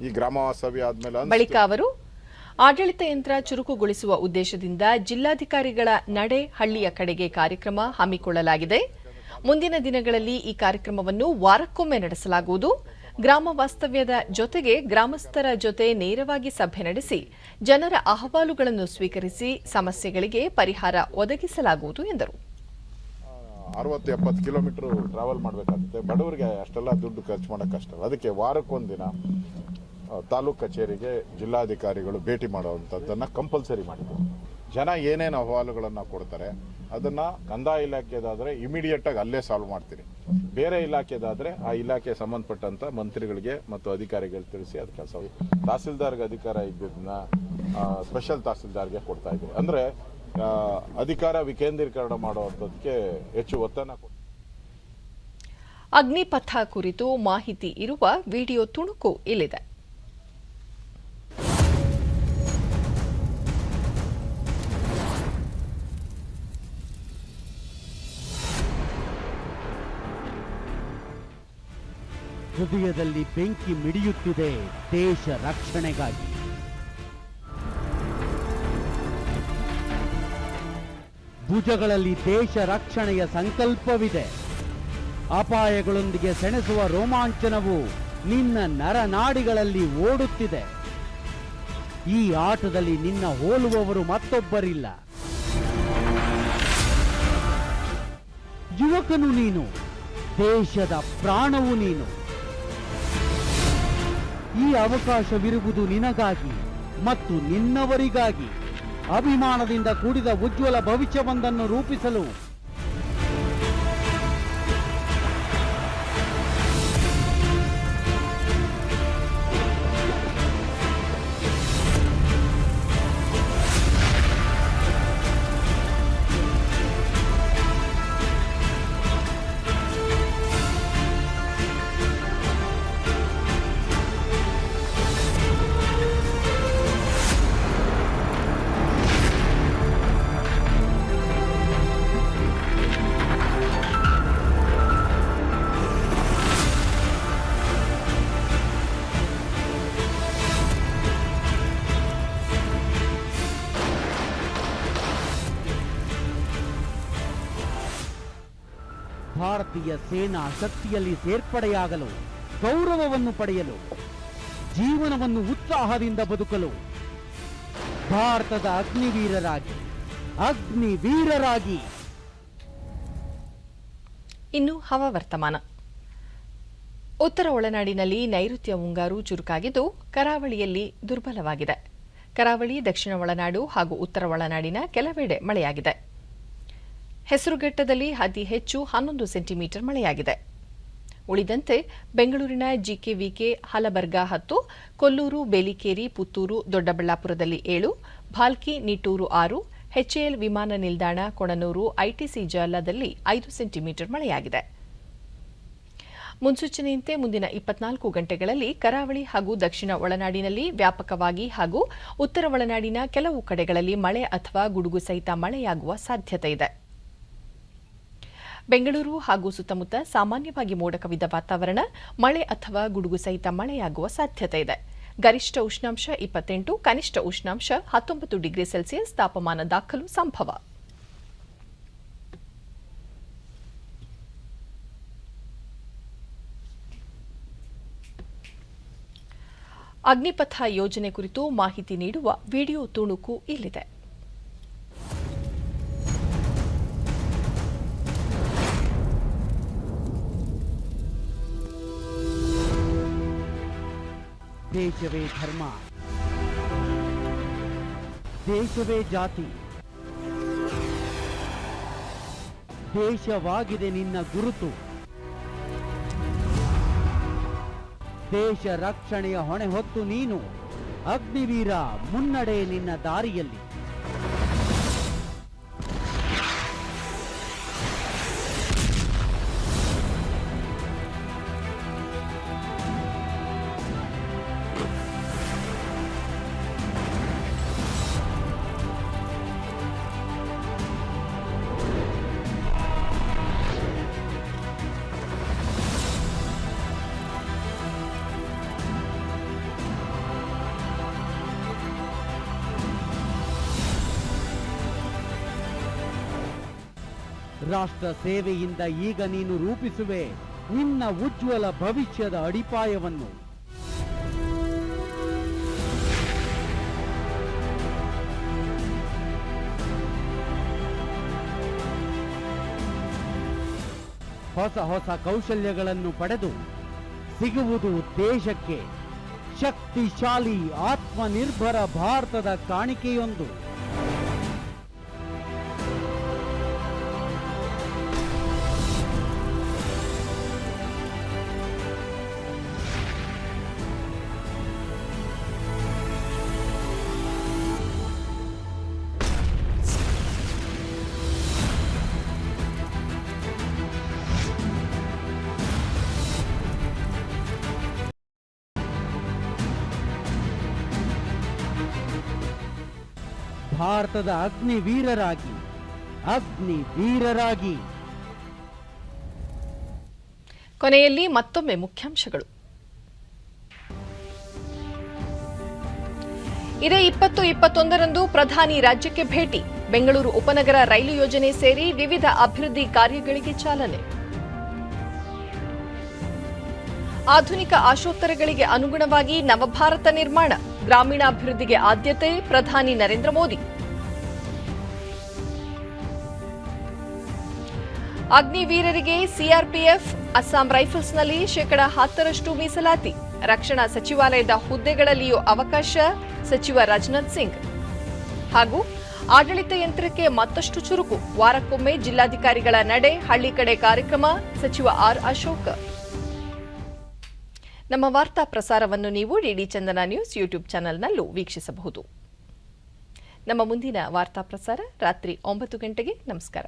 ಈ ಗ್ರಾಮ ವಾಸ್ತವ್ಯ ಆದ್ಮೇಲೆ ಬಳಿಕ ಅವರು ಆಡಳಿತ ಯಂತ್ರ ಚುರುಕುಗೊಳಿಸುವ ಉದ್ದೇಶದಿಂದ ಜಿಲ್ಲಾಧಿಕಾರಿಗಳ ನಡೆ ಹಳ್ಳಿಯ ಕಡೆಗೆ ಕಾರ್ಯಕ್ರಮ ಹಮ್ಮಿಕೊಳ್ಳಲಾಗಿದೆ. ಮುಂದಿನ ದಿನಗಳಲ್ಲಿ ಈ ಕಾರ್ಯಕ್ರಮವನ್ನು ವಾರಕ್ಕೊಮ್ಮೆ ನಡೆಸಲಾಗುವುದು. ಗ್ರಾಮ ವಾಸ್ತವ್ಯದ ಜೊತೆಗೆ ಗ್ರಾಮಸ್ಥರ ಜೊತೆ ನೇರವಾಗಿ ಸಭೆ ನಡೆಸಿ ಜನರ ಅಹವಾಲುಗಳನ್ನು ಸ್ವೀಕರಿಸಿ ಸಮಸ್ಯೆಗಳಿಗೆ ಪರಿಹಾರ ಒದಗಿಸಲಾಗುವುದು ಎಂದರು. 60-70 ಕಿಲೋಮೀಟರ್ ಟ್ರಾವೆಲ್ ಮಾಡಬೇಕಾಗುತ್ತೆ. ಬಡವರಿಗೆ ಅಷ್ಟೆಲ್ಲ ದುಡ್ಡು ಖರ್ಚು ಮಾಡೋಕ್ಕೆ ಕಷ್ಟ. ಅದಕ್ಕೆ ವಾರಕ್ಕೊಂದಿನ ತಾಲೂಕು ಕಚೇರಿಗೆ ಜಿಲ್ಲಾಧಿಕಾರಿಗಳು ಭೇಟಿ ಮಾಡುವಂಥದ್ದನ್ನು ಕಂಪಲ್ಸರಿ ಮಾಡಿದ್ರು. ಜನ ಏನೇನು ಅಹವಾಲುಗಳನ್ನು ಕೊಡ್ತಾರೆ ಅದನ್ನು ಕಂದಾಯ ಇಲಾಖೆದಾದರೆ ಇಮಿಡಿಯೇಟಾಗಿ ಅಲ್ಲೇ ಸಾಲ್ವ್ ಮಾಡ್ತೀರಿ. ಬೇರೆ ಇಲಾಖೆದಾದರೆ ಆ ಇಲಾಖೆ ಸಂಬಂಧಪಟ್ಟಂಥ ಮಂತ್ರಿಗಳಿಗೆ ಮತ್ತು ಅಧಿಕಾರಿಗಳು ತಿಳಿಸಿ ಅದು ಕೆಲಸ. ತಹಸೀಲ್ದಾರ್ಗೆ ಅಧಿಕಾರ ಇದ್ದದನ್ನ ಸ್ಪೆಷಲ್ ತಹಸೀಲ್ದಾರ್ಗೆ ಕೊಡ್ತಾ ಇದ್ದೀವಿ. ಅಂದರೆ ಅಧಿಕಾರ ವಿಕೇಂದ್ರೀಕರಣ ಮಾಡುವಂಥದ್ದಕ್ಕೆ ಹೆಚ್ಚು ಒತ್ತನ್ನು ಕೊಡ್ತೀವಿ. ಅಗ್ನಿಪಥ ಕುರಿತು ಮಾಹಿತಿ ಇರುವ ವಿಡಿಯೋ ತುಣುಕು ಇಲ್ಲಿದೆ. ಹೃದಯದಲ್ಲಿ ಬೆಂಕಿ ಮಿಡಿಯುತ್ತಿದೆ ದೇಶ ರಕ್ಷಣೆಗಾಗಿ. ಭುಜಗಳಲ್ಲಿ ದೇಶ ರಕ್ಷಣೆಯ ಸಂಕಲ್ಪವಿದೆ. ಅಪಾಯಗಳೊಂದಿಗೆ ಸೆಣಸುವ ರೋಮಾಂಚನವು ನಿನ್ನ ನರನಾಡಿಗಳಲ್ಲಿ ಓಡುತ್ತಿದೆ. ಈ ಆಟದಲ್ಲಿ ನಿನ್ನ ಹೋಲುವವರು ಮತ್ತೊಬ್ಬರಿಲ್ಲ. ಯುವಕನು ನೀನು, ದೇಶದ ಪ್ರಾಣವು ನೀನು. ಈ ಅವಕಾಶವಿರುವುದು ನಿನಗಾಗಿ ಮತ್ತು ನಿನ್ನವರಿಗಾಗಿ. ಅಭಿಮಾನದಿಂದ ಕೂಡಿದ ಉಜ್ವಲ ಭವಿಷ್ಯವೊಂದನ್ನು ರೂಪಿಸಲು ಭಾರತೀಯ ಸೇನಾ ಶಕ್ತಿಯಲ್ಲಿ ಸೇರ್ಪಡೆಯಾಗಲು, ಗೌರವವನ್ನು ಪಡೆಯಲು, ಜೀವನವನ್ನು ಉತ್ಸಾಹದಿಂದ ಬದುಕಲು ಭಾರತದ ಅಗ್ನಿವೀರರಾಗಿ. ಇನ್ನು ಹವಾವರ್ತಮಾನ. ಉತ್ತರ ಒಳನಾಡಿನಲ್ಲಿ ನೈಋತ್ಯ ಮುಂಗಾರು ಚುರುಕಾಗಿದ್ದು ಕರಾವಳಿಯಲ್ಲಿ ದುರ್ಬಲವಾಗಿದೆ. ಕರಾವಳಿ, ದಕ್ಷಿಣ ಒಳನಾಡು ಹಾಗೂ ಉತ್ತರ ಒಳನಾಡಿನ ಕೆಲವೆಡೆ ಮಳೆಯಾಗಿದೆ. ಹೆಸರುಘಟ್ಟದಲ್ಲಿ ಅತಿ ಹೆಚ್ಚು 11 ಸೆಂಟಿಮೀಟರ್ ಮಳೆಯಾಗಿದೆ. ಉಳಿದಂತೆ ಬೆಂಗಳೂರಿನ ಜಿಕೆವಿಕೆ, ಹಲಬರ್ಗಾ 10, ಕೊಲ್ಲೂರು, ಬೇಲಿಕೇರಿ, ಪುತ್ತೂರು, ದೊಡ್ಡಬಳ್ಳಾಪುರದಲ್ಲಿ 7, ಭಾಲ್ಕಿ, ನಿಟ್ಟೂರು 6, ಎಚ್ಎಎಲ್ ವಿಮಾನ ನಿಲ್ದಾಣ, ಕೊಣನೂರು, ಐಟಿಸಿ ಜಾಲದಲ್ಲಿ 5 ಸೆಂಟಿಮೀಟರ್ ಮಳೆಯಾಗಿದೆ. ಮುನ್ಸೂಚನೆಯಂತೆ ಮುಂದಿನ 24 ಗಂಟೆಗಳಲ್ಲಿ ಕರಾವಳಿ ಹಾಗೂ ದಕ್ಷಿಣ ಒಳನಾಡಿನಲ್ಲಿ ವ್ಯಾಪಕವಾಗಿ ಹಾಗೂ ಉತ್ತರ ಒಳನಾಡಿನ ಕೆಲವು ಕಡೆಗಳಲ್ಲಿ ಮಳೆ ಅಥವಾ ಗುಡುಗು ಸಹಿತ ಮಳೆಯಾಗುವ ಸಾಧ್ಯತೆ ಇದೆ. ಬೆಂಗಳೂರು ಹಾಗೂ ಸುತ್ತಮುತ್ತ ಸಾಮಾನ್ಯವಾಗಿ ಮೋಡ ಕವಿದ ವಾತಾವರಣ, ಮಳೆ ಅಥವಾ ಗುಡುಗು ಸಹಿತ ಮಳೆಯಾಗುವ ಸಾಧ್ಯತೆ ಇದೆ. ಗರಿಷ್ಠ ಉಷ್ಣಾಂಶ 28, ಕನಿಷ್ಠ ಉಷ್ಣಾಂಶ 19 ಡಿಗ್ರಿ ಸೆಲ್ಸಿಯಸ್ ತಾಪಮಾನ ದಾಖಲು ಸಂಭವ. ಅಗ್ನಿಪಥ ಯೋಜನೆ ಕುರಿತು ಮಾಹಿತಿ ನೀಡುವ ವಿಡಿಯೋ ತುಣುಕು ಇಲ್ಲಿದೆ. ದೇಶವೇ ಧರ್ಮ, ದೇಶವೇ ಜಾತಿ, ದೇಶವಾಗಿದೆ ನಿನ್ನ ಗುರುತು. ದೇಶ ರಕ್ಷಣೆಯ ಹೊಣೆ ಹೊತ್ತು ನೀನು ಅಗ್ನಿವೀರ, ಮುನ್ನಡೆ ನಿನ್ನ ದಾರಿಯಲ್ಲಿ. ರಾಷ್ಟ್ರ ಸೇವೆಯಿಂದ ಈಗ ನೀನು ರೂಪಿಸುವೆ ನಿನ್ನ ಉಜ್ವಲ ಭವಿಷ್ಯದ ಅಡಿಪಾಯವನ್ನು. ಹೊಸ ಹೊಸ ಕೌಶಲ್ಯಗಳನ್ನು ಪಡೆದು ಸಿಗುವುದು ದೇಶಕ್ಕೆ ಶಕ್ತಿಶಾಲಿ ಆತ್ಮನಿರ್ಭರ ಭಾರತದ ಕಾಣಿಕೆಯೊಂದು. ಭಾರತದ ಅಗ್ನಿ ವೀರರಾಗಿ. ಕೊನೆಯಲ್ಲಿ ಮತ್ತೊಮ್ಮೆ ಮುಖ್ಯಾಂಶಗಳು. ಇದೇ 20-21ರಂದು ಪ್ರಧಾನಿ ರಾಜ್ಯಕ್ಕೆ ಭೇಟಿ. ಬೆಂಗಳೂರು ಉಪನಗರ ರೈಲು ಯೋಜನೆ ಸೇರಿ ವಿವಿಧ ಅಭಿವೃದ್ಧಿ ಕಾರ್ಯಗಳಿಗೆ ಚಾಲನೆ. ಆಧುನಿಕ ಆಶೋತ್ತರಗಳಿಗೆ ಅನುಗುಣವಾಗಿ ನವಭಾರತ ನಿರ್ಮಾಣ, ಗ್ರಾಮೀಣಾಭಿವೃದ್ಧಿಗೆ ಆದ್ಯತೆ, ಪ್ರಧಾನಿ ನರೇಂದ್ರ ಮೋದಿ. ಅಗ್ನಿವೀರರಿಗೆ ಸಿಆರ್ಪಿಎಫ್, ಅಸ್ಸಾಂ ರೈಫಲ್ಸ್ನಲ್ಲಿ 10% ಮೀಸಲಾತಿ. ರಕ್ಷಣಾ ಸಚಿವಾಲಯದ ಹುದ್ದೆಗಳಲ್ಲಿಯೂ ಅವಕಾಶ, ಸಚಿವ ರಾಜನಾಥ್ ಸಿಂಗ್. ಹಾಗೂ ಆಡಳಿತ ಯಂತ್ರಕ್ಕೆ ಮತ್ತಷ್ಟು ಚುರುಕು, ವಾರಕ್ಕೊಮ್ಮೆ ಜಿಲ್ಲಾಧಿಕಾರಿಗಳ ನಡೆ, ಹಳ್ಳಿ ಕಡೆ ಕಾರ್ಯಕ್ರಮ, ಸಚಿವ ಆರ್ ಅಶೋಕ್. ನಮ್ಮ ವಾರ್ತಾ ಪ್ರಸಾರವನ್ನು ನೀವು ಡಿಡಿ ಚಂದನ ನ್ಯೂಸ್ ಯೂಟ್ಯೂಬ್ ಚಾನೆಲ್ನಲ್ಲೂ ವೀಕ್ಷಿಸಬಹುದು. ನಮ್ಮ ಮುಂದಿನ ವಾರ್ತಾ ಪ್ರಸಾರ ರಾತ್ರಿ 9 ಗಂಟೆಗೆ. ನಮಸ್ಕಾರ.